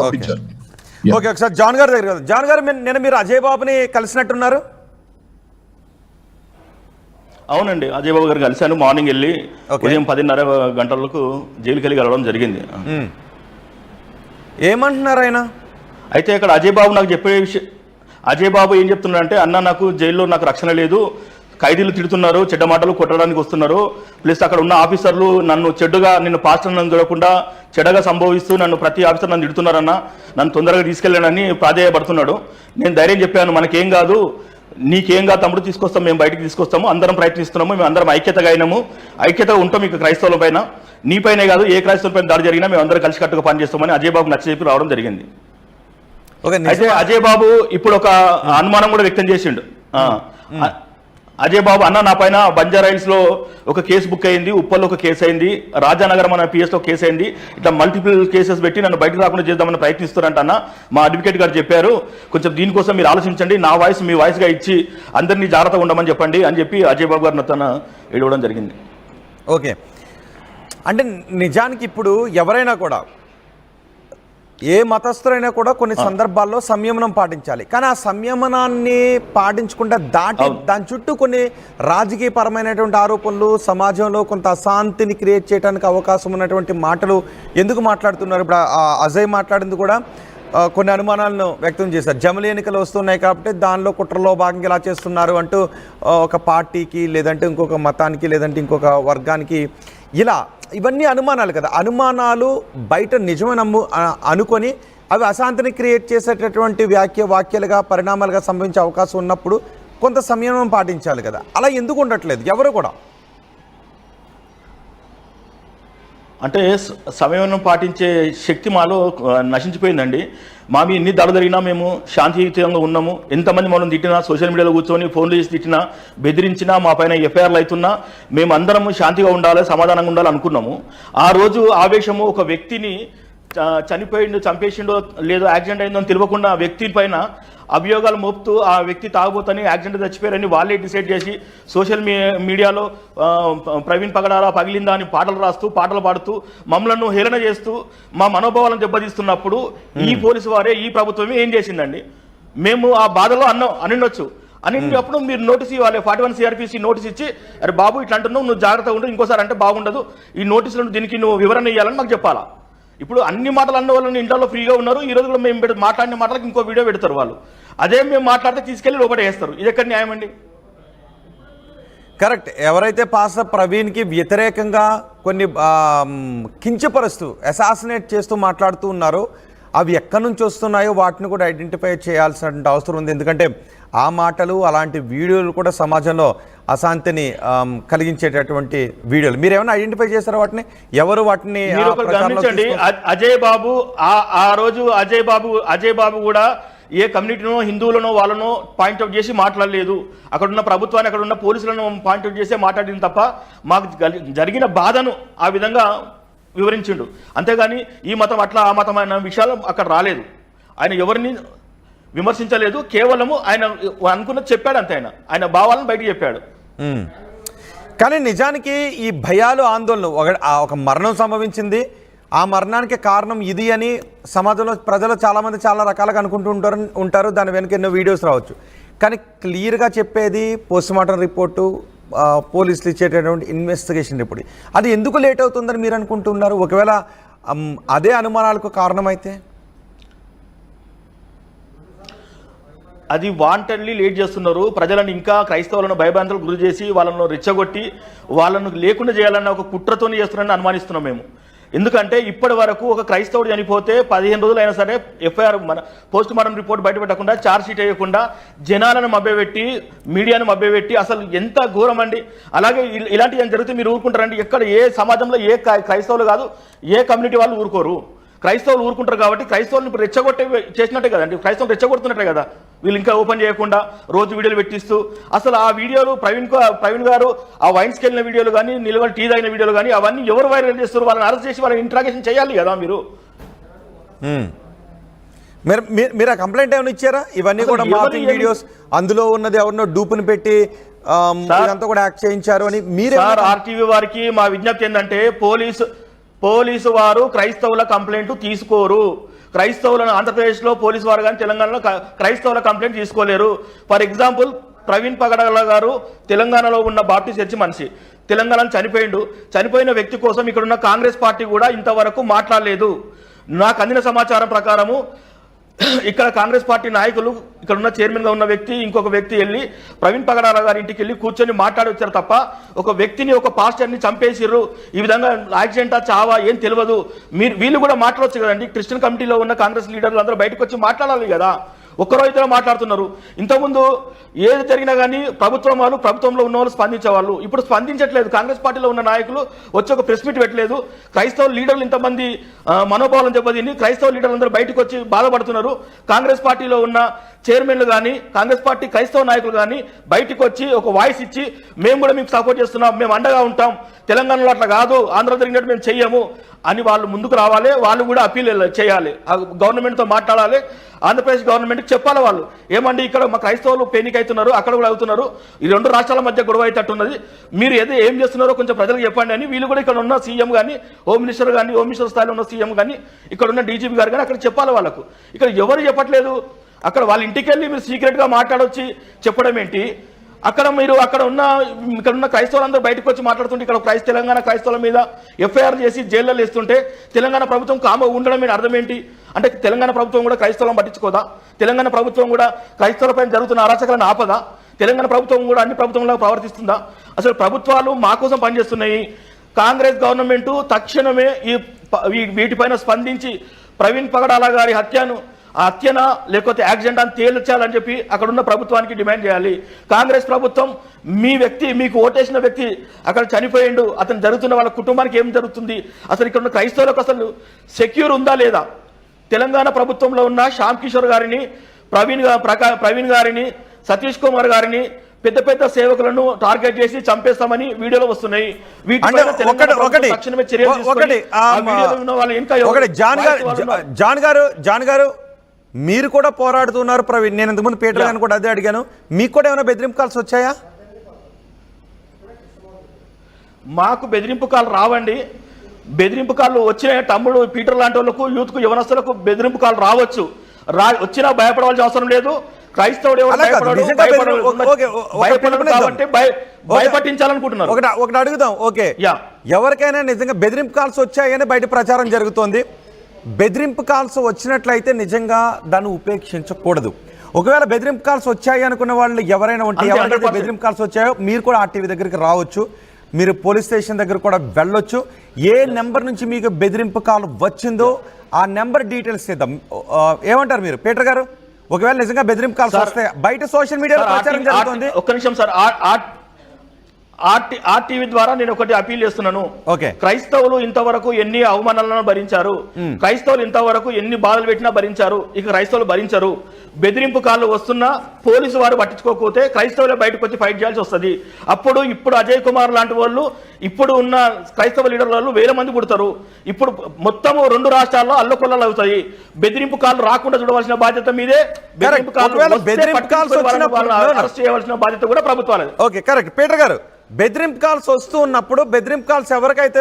పంపించారు. ఓకే, ఒకసారి జాన్ గారి దగ్గర జాన్ గారు, నేను మీరు అజయ్ బాబుని కలిసినట్టున్నారు. అవునండి, అజయ్ బాబు గారు కలిశాను. మార్నింగ్ వెళ్ళి ఉదయం 10:30 గంటలకు జైలుకి వెళ్ళి కలవడం జరిగింది. ఏమంటున్నారు ఆయన? అయితే ఇక్కడ అజయ్ బాబు నాకు చెప్పే విషయం, అజయ్ బాబు ఏం చెప్తున్నారంటే, అన్న నాకు జైల్లో నాకు రక్షణ లేదు, ఖైదీలు తిడుతున్నారు, చెడ్డ మాటలు కొట్టడానికి వస్తున్నారు, ప్లస్ అక్కడ ఉన్న ఆఫీసర్లు నన్ను చెడ్డుగా, నిన్ను పాస్టర్ నన్ను చూడకుండా చెడ్డగా సంభవిస్తూ నన్ను ప్రతి ఆఫీసర్ నన్ను తిడుతున్నారన్న, నన్ను తొందరగా తీసుకెళ్ళానని ప్రాధేయపడుతున్నాడు. నేను ధైర్యం చెప్పాను, మనకేం కాదు, నీకేం కాదు తమ్ముడు, తీసుకొస్తాం, మేము బయటికి తీసుకొస్తాము, అందరం ప్రయత్నిస్తున్నాము, మేము అందరం ఐక్యతగా అయినాము, ఐక్యతగా ఉంటాం ఇక క్రైస్తవుల పైన, నీపైనే కాదు ఏ క్రైస్తవుల పైన దాడి జరిగినా మేము అందరం కలిసికట్టుగా పనిచేస్తామని అజయ్ బాబు నచ్చజెప్పి రావడం జరిగింది. అయితే అజయ్ బాబు ఇప్పుడు ఒక అనుమానం కూడా వ్యక్తం చేసిండు. అజయ్ బాబు, అన్న నా పైన బంజారాయిల్స్ లో ఒక కేసు బుక్ అయింది, ఉప్పల్లో ఒక కేసు అయింది, రాజానగరం అనే పిఎస్ లో కేసు అయింది, ఇట్లా మల్టిపుల్ కేసెస్ పెట్టి నన్ను బయటకు రాకుండా చేద్దామని ప్రయత్నిస్తారంట అన్న, మా అడ్వకేట్ గారు చెప్పారు, కొంచెం దీనికోసం మీరు ఆలోచించండి, నా వాయిస్ మీ వాయిస్గా ఇచ్చి అందరినీ జాగ్రత్తగా ఉండమని చెప్పండి అని చెప్పి అజయ్ బాబు గారిని తన ఇవ్వడం జరిగింది. ఓకే, అంటే నిజానికి ఇప్పుడు ఎవరైనా కూడా, ఏ మతస్థులైనా కూడా కొన్ని సందర్భాల్లో సంయమనం పాటించాలి. కానీ ఆ సంయమనాన్ని పాటించకుండా దాని చుట్టూ కొన్ని రాజకీయ పరమైనటువంటి ఆరోపణలు, సమాజంలో కొంత అశాంతిని క్రియేట్ చేయడానికి అవకాశం ఉన్నటువంటి మాటలు ఎందుకు మాట్లాడుతున్నారు? ఇప్పుడు అజయ్ మాట్లాడింది కూడా కొన్ని అనుమానాలను వ్యక్తం చేశారు. జమిలి ఎన్నికలు వస్తున్నాయి కాబట్టి దానిలో కుట్రలో భాగంగా ఇలా చేస్తున్నారు అంటూ ఒక పార్టీకి, లేదంటే ఇంకొక మతానికి, లేదంటే ఇంకొక వర్గానికి, ఇలా ఇవన్నీ అనుమానాలు కదా. అనుమానాలు బయట నిజమని అనుకొని అవి అశాంతిని క్రియేట్ చేసేటటువంటి వాక్యాలుగా, పరిణామాలుగా సంభవించే అవకాశం ఉన్నప్పుడు కొంత సంయమనం పాటించాలి కదా. అలా ఎందుకు ఉండట్లేదు ఎవరు కూడా? అంటే సంయమనం పాటించే శక్తి మాలో నశించిపోయిందండి. మా మీ ఎన్ని దాడులు జరిగినా మేము శాంతియుతంగా ఉన్నాము. ఎంతమంది మనం తిట్టినా, సోషల్ మీడియాలో కూర్చొని ఫోన్లు చేసి తిట్టినా, బెదిరించినా, మా పైన ఎఫ్ఐఆర్లు అవుతున్నా మేము అందరం శాంతిగా ఉండాలి, సమాధానంగా ఉండాలి అనుకున్నాము. ఆ రోజు ఆవేశము ఒక వ్యక్తిని చనిపోయిండు, చంపేసిండో లేదో యాక్సిడెంట్ అయిందో అని తెలియకుండా ఆ వ్యక్తి పైన అభియోగాలు మోపుతూ ఆ వ్యక్తి తాగుబోతని, యాక్సిడెంట్ చచ్చిపోయారని వాళ్ళే డిసైడ్ చేసి సోషల్ మీడియాలో ప్రవీణ్ పగడారా పగిలిందా అని పాటలు రాస్తూ, పాటలు పాడుతూ మమ్మల్ని హేళన చేస్తూ మా మనోభావాలను దెబ్బతీస్తున్నప్పుడు ఈ పోలీసు వారే, ఈ ప్రభుత్వమే ఏం చేసిందండి? మేము ఆ బాధలో అనిండొచ్చు. అన్నింటినప్పుడు మీరు నోటీస్ ఇవ్వాలి, 41 CRPC నోటీస్ ఇచ్చి, అరే బాబు ఇట్లా అంటున్నావు, నువ్వు జాగ్రత్తగా ఉండు, ఇంకోసారి అంటే బాగుండదు, ఈ నోటీసులను దీనికి నువ్వు వివరణ ఇవ్వాలని మాకు చెప్పాలా? ఇప్పుడు అన్ని మాటలు అన్న వాళ్ళని ఇంట్లో ఫ్రీగా ఉన్నారు. ఈ రోజు కూడా మేము మాట్లాడిన మాటలకు ఇంకో వీడియో పెడతారు వాళ్ళు. అదే మేము మాట్లాడితే తీసుకెళ్లి లోపల వేస్తారు. ఇది ఎక్కడ న్యాయం అండి? కరెక్ట్. ఎవరైతే పాస్టర్ ప్రవీణ్కి వ్యతిరేకంగా కొన్ని కించపరుస్తూ, అసాసినేట్ చేస్తూ మాట్లాడుతూ ఉన్నారో అవి ఎక్కడి నుంచి వస్తున్నాయో వాటిని కూడా ఐడెంటిఫై చేయాల్సిన అవసరం ఉంది. ఎందుకంటే ఆ మాటలు, అలాంటి వీడియోలు కూడా సమాజంలో అశాంతిని కలిగించేటటువంటి వీడియోలు. మీరు ఏమైనా ఐడెంటిఫై చేస్తారా వాటిని? ఎవరు వాటిని గమనించండి. అజయ్ బాబు ఆ రోజు అజయ్ బాబు కూడా ఏ కమ్యూనిటీనో, హిందువులనో వాళ్ళనో పాయింట్అవుట్ చేసి మాట్లాడలేదు. అక్కడున్న ప్రభుత్వాన్ని, అక్కడున్న పోలీసులను పాయింట్అవుట్ చేసే మాట్లాడింది తప్ప మాకు జరిగిన బాధను ఆ విధంగా వివరించిండు. అంతేగాని ఈ మతం అట్లా, ఆ మతం అన్న విషయాలు అక్కడ రాలేదు. ఆయన ఎవరిని విమర్శించలేదు, కేవలము ఆయన అనుకున్నది చెప్పాడు అంతే. ఆయన భావాలను బయటకు చెప్పాడు. కానీ నిజానికి ఈ భయాలు, ఆందోళనలు, ఒక మరణం సంభవించింది, ఆ మరణానికి కారణం ఇది అని సమాజంలో ప్రజలు చాలామంది చాలా రకాలుగా అనుకుంటూ ఉంటారు. దాని వెనుక ఎన్నో వీడియోస్ రావచ్చు. కానీ క్లియర్గా చెప్పేది పోస్ట్మార్టం రిపోర్టు, పోలీసులు ఇచ్చేటటువంటి ఇన్వెస్టిగేషన్ రిపోర్ట్. అది ఎందుకు లేట్ అవుతుందని మీరు అనుకుంటున్నారు? ఒకవేళ అదే అనుమానాలకు కారణమైతే అది వాంటెడ్లీ లేట్ చేస్తున్నారు. ప్రజలను ఇంకా క్రైస్తవులను భయభ్రాంతులకు గురి చేసి వాళ్ళను రెచ్చగొట్టి వాళ్ళను లేకుండా చేయాలన్న ఒక కుట్రతోనే చేస్తున్నారని అనుమానిస్తున్నాం మేము. ఎందుకంటే ఇప్పటి వరకు ఒక క్రైస్తవుడు చనిపోతే 15 రోజులు అయినా సరే ఎఫ్ఐఆర్, మన పోస్ట్ మార్టం రిపోర్ట్ బయటపెట్టకుండా, ఛార్జ్ షీట్ వేయకుండా, జనాలను మభ్యపెట్టి, మీడియాను మభ్యపెట్టి, అసలు ఎంత ఘోరం అండి. అలాగే ఇలాంటివి జరిగితే మీరు ఊరుకుంటారండి? ఎక్కడ ఏ సమాజంలో ఏ క్రైస్తవులు కాదు, ఏ కమ్యూనిటీ వాళ్ళు ఊరుకోరు. క్రైస్తవులు ఊరుకుంటారు కాబట్టి క్రైస్తవులను ఇప్పుడు రెచ్చగొట్టే చేసినట్టే కదండి, క్రైస్తవులు రెచ్చగొడుతున్నట్టే కదా. వీళ్ళు ఇంకా ఓపెన్ చేయకుండా రోజు వీడియోలు పెట్టిస్తూ, అసలు ఆ వీడియోలు ప్రవీణ్ గారు ఆ వైన్స్కి వెళ్ళిన వీడియోలు కానీ, నిలబడి టీ తాగిన వీడియోలు కానీ అవన్నీ ఎవరు వైరల్ చేస్తారు? వాళ్ళని అరెస్ట్ చేసి వాళ్ళని ఇంట్రాగేషన్ చేయాలి కదా మీరు. మీరు ఆ కంప్లైంట్ ఏమైనా ఇచ్చారా? ఇవన్నీ కూడా మార్ఫింగ్ వీడియోస్, అందులో ఉన్నది ఎవరినో డూపుని పెట్టి ఇదంతా కూడా యాక్ట్ చేయించారు అని మీరు? ఆర్టీవీ వారికి మా విజ్ఞప్తి ఏంటంటే, పోలీసు వారు క్రైస్తవుల కంప్లైంట్ తీసుకోరు. క్రైస్తవులను ఆంధ్రప్రదేశ్లో పోలీసు వారు కానీ తెలంగాణలో క్రైస్తవుల కంప్లైంట్ తీసుకోలేరు. ఫర్ ఎగ్జాంపుల్ ప్రవీణ్ పగడాల గారు తెలంగాణలో ఉన్న బాప్టిస్ట్ చర్చి మనిషి, తెలంగాణలో చనిపోయిన వ్యక్తి కోసం ఇక్కడున్న కాంగ్రెస్ పార్టీ కూడా ఇంతవరకు మాట్లాడలేదు. నాకు అందిన సమాచారం ప్రకారము ఇక్కడ కాంగ్రెస్ పార్టీ నాయకులు, ఇక్కడ ఉన్న చైర్మన్ గా ఉన్న వ్యక్తి, ఇంకొక వ్యక్తి వెళ్ళి ప్రవీణ్ పగడాల గారి ఇంటికి వెళ్ళి కూర్చొని మాట్లాడి వచ్చారు తప్ప ఒక వ్యక్తిని, ఒక పాస్టర్ని చంపేసిర్రు, ఈ విధంగా యాక్సిడెంటా చావా ఏం తెలియదు. వీళ్ళు కూడా మాట్లాడవచ్చు కదండి. క్రిస్టియన్ కమిటీలో ఉన్న కాంగ్రెస్ లీడర్లు అందరూ బయటకు వచ్చి మాట్లాడాలి కదా. ఒక్కరో ఇద్దరు మాట్లాడుతున్నారు. ఇంతకుముందు ఏది జరిగినా కానీ ప్రభుత్వంలో ఉన్న వాళ్ళు స్పందించేవాళ్ళు, ఇప్పుడు స్పందించట్లేదు. కాంగ్రెస్ పార్టీలో ఉన్న నాయకులు వచ్చి ఒక ప్రెస్ మీట్ పెట్టలేదు. క్రైస్తవ లీడర్లు ఇంతమంది మనోభావాలను దెబ్బతిని క్రైస్తవ లీడర్లు అందరూ బయటకు వచ్చి బాధపడుతున్నారు. కాంగ్రెస్ పార్టీలో ఉన్న చైర్మన్లు కానీ, కాంగ్రెస్ పార్టీ క్రైస్తవ నాయకులు కానీ బయటకు వచ్చి ఒక వాయిస్ ఇచ్చి మేము కూడా మీకు సపోర్ట్ చేస్తున్నాం, మేము అండగా ఉంటాం, తెలంగాణలో అట్లా కాదు, ఆంధ్ర జరిగినట్టు మేము చెయ్యము అని వాళ్ళు ముందుకు రావాలి. వాళ్ళు కూడా అప్పీల్ చేయాలి, గవర్నమెంట్తో మాట్లాడాలి, ఆంధ్రప్రదేశ్ గవర్నమెంట్కి చెప్పాలి. వాళ్ళు ఏమండి ఇక్కడ మా క్రైస్తవులు పెయినిక్ అవుతున్నారు, అక్కడ కూడా అవుతున్నారు, ఈ రెండు రాష్ట్రాల మధ్య గొడవ అవుతున్నది, మీరు ఏం చేస్తున్నారో కొంచెం ప్రజలకు చెప్పండి అని వీళ్ళు కూడా ఇక్కడ ఉన్న సీఎం కానీ, హోమ్ మినిస్టర్ కానీ, హోమ్ మినిస్టర్ స్థాయిలో ఉన్న సీఎం కానీ, ఇక్కడ ఉన్న డీజీపీ గారు కానీ అక్కడ చెప్పాలి వాళ్ళకు. ఇక్కడ ఎవరు చెప్పట్లేదు. అక్కడ వాళ్ళ ఇంటికి వెళ్ళి మీరు సీక్రెట్గా మాట్లాడొచ్చి చెప్పడం ఏంటి? ఇక్కడ ఉన్న క్రైస్తవులందరూ బయటకు వచ్చి మాట్లాడుతుంటే ఇక్కడ తెలంగాణ క్రైస్తవుల మీద ఎఫ్ఐఆర్ చేసి జైల్లో వేస్తుంటే తెలంగాణ ప్రభుత్వం కామ ఉండడం మీద అర్థం ఏంటి? అంటే తెలంగాణ ప్రభుత్వం కూడా క్రైస్తవులను పట్టించుకోదా? తెలంగాణ ప్రభుత్వం కూడా క్రైస్తవులపై జరుగుతున్న అరాచకాలను ఆపదా? తెలంగాణ ప్రభుత్వం కూడా అన్ని ప్రభుత్వంలో ప్రవర్తిస్తుందా? అసలు ప్రభుత్వాలు మా కోసం పనిచేస్తున్నాయి. కాంగ్రెస్ గవర్నమెంట్ తక్షణమే వీటిపైన స్పందించి ప్రవీణ్ పగడాల గారి హత్యన లేకపోతే యాక్సిడెంట్ అని తేల్చాలని చెప్పి అక్కడున్న ప్రభుత్వానికి డిమాండ్ చేయాలి. కాంగ్రెస్ ప్రభుత్వం మీకు ఓటేసిన వ్యక్తి అక్కడ చనిపోయిండు, అతను జరుగుతున్న వాళ్ళ కుటుంబానికి ఏం జరుగుతుంది, అసలు ఇక్కడ ఉన్న క్రైస్తవులకు అసలు సెక్యూర్ ఉందా లేదా? తెలంగాణ ప్రభుత్వంలో ఉన్న శ్యామ్ కిషోర్ గారిని, ప్రవీణ్ గారిని, సతీష్ కుమార్ గారిని పెద్ద పెద్ద సేవకులను టార్గెట్ చేసి చంపేస్తామని వీడియోలో వస్తున్నాయి. జాన్ గారు మీరు కూడా పోరాడుతున్నారు ప్రవీణ్. నేను ఇంతకుముందు పీటర్ గారిని కూడా అదే అడిగాను. మీకు కూడా ఏమైనా బెదిరింపు కాల్స్ వచ్చాయా? మాకు బెదిరింపు కాల్ రావండి. బెదిరింపు కాళ్ళు వచ్చిన తమ్ముడు పీటర్ లాంటి వాళ్ళకు, యూత్కు, యువనస్తులకు బెదిరింపు కాల్ రావచ్చు. వచ్చినా భయపడవలసిన అవసరం లేదు. క్రైస్తవుడు భయపట్టించాలనుకుంటున్నారు. ఒకటి అడుగుదాం. ఓకే, ఎవరికైనా నిజంగా బెదిరింపు కాల్స్ వచ్చాయని బయట ప్రచారం జరుగుతోంది. బెదిరింపు కాల్స్ వచ్చినట్లయితే నిజంగా దాన్ని ఉపేక్షించకూడదు. ఒకవేళ బెదిరింపు కాల్స్ వచ్చాయి అనుకున్న వాళ్ళు ఎవరైనా ఉంటే, ఎవరైతే బెదిరింపు కాల్స్ వచ్చాయో మీరు కూడా ఆర్టీవీ దగ్గరికి రావచ్చు, మీరు పోలీస్ స్టేషన్ దగ్గర కూడా వెళ్ళొచ్చు. ఏ నెంబర్ నుంచి మీకు బెదిరింపు కాల్ వచ్చిందో ఆ నెంబర్ డీటెయిల్స్ ఇద్దాం. ఏమంటారు మీరు పీటర్ గారు? ఒకవేళ నిజంగా బెదిరింపు కాల్స్ వస్తే బయట సోషల్ మీడియాలో ప్రచారం జరుగుతుంది. ఒక్క నిమిషం సార్, ఆర్టీవీ ద్వారా నేను ఒకటి అపీల్ చేస్తున్నాను. క్రైస్తవులు ఇంతవరకు ఎన్ని అవమానాలను భరించారు, క్రైస్తవులు ఇంతవరకు ఎన్ని బాధలు పెట్టినా భరించారు, ఇక క్రైస్తవులు భరించరు. బెదిరింపు కాళ్ళు వస్తున్నా పోలీసు వారు పట్టించుకోకపోతే క్రైస్తవులే బయటకు వచ్చి ఫైట్ చేయాల్సి వస్తుంది. ఇప్పుడు అజయ్ కుమార్ లాంటి వాళ్ళు, ఇప్పుడు ఉన్న క్రైస్తవ లీడర్ల వాళ్ళు 1000 మంది పుడతారు. ఇప్పుడు మొత్తము 2 రాష్ట్రాల్లో అల్లకొల్లలు అవుతాయి. బెదిరింపు కాళ్ళు రాకుండా చూడవలసిన బాధ్యత మీదే. బెదిరింపు కాళ్ళు అరెస్ట్ చేయవలసిన బాధ్యత కూడా ప్రభుత్వాలే. ఓకే, కరెక్ట్ పీటర్ గారు. బెదిరింపు కాల్స్ వస్తూ ఉన్నప్పుడు బెదిరింపు కాల్స్ ఎవరికైతే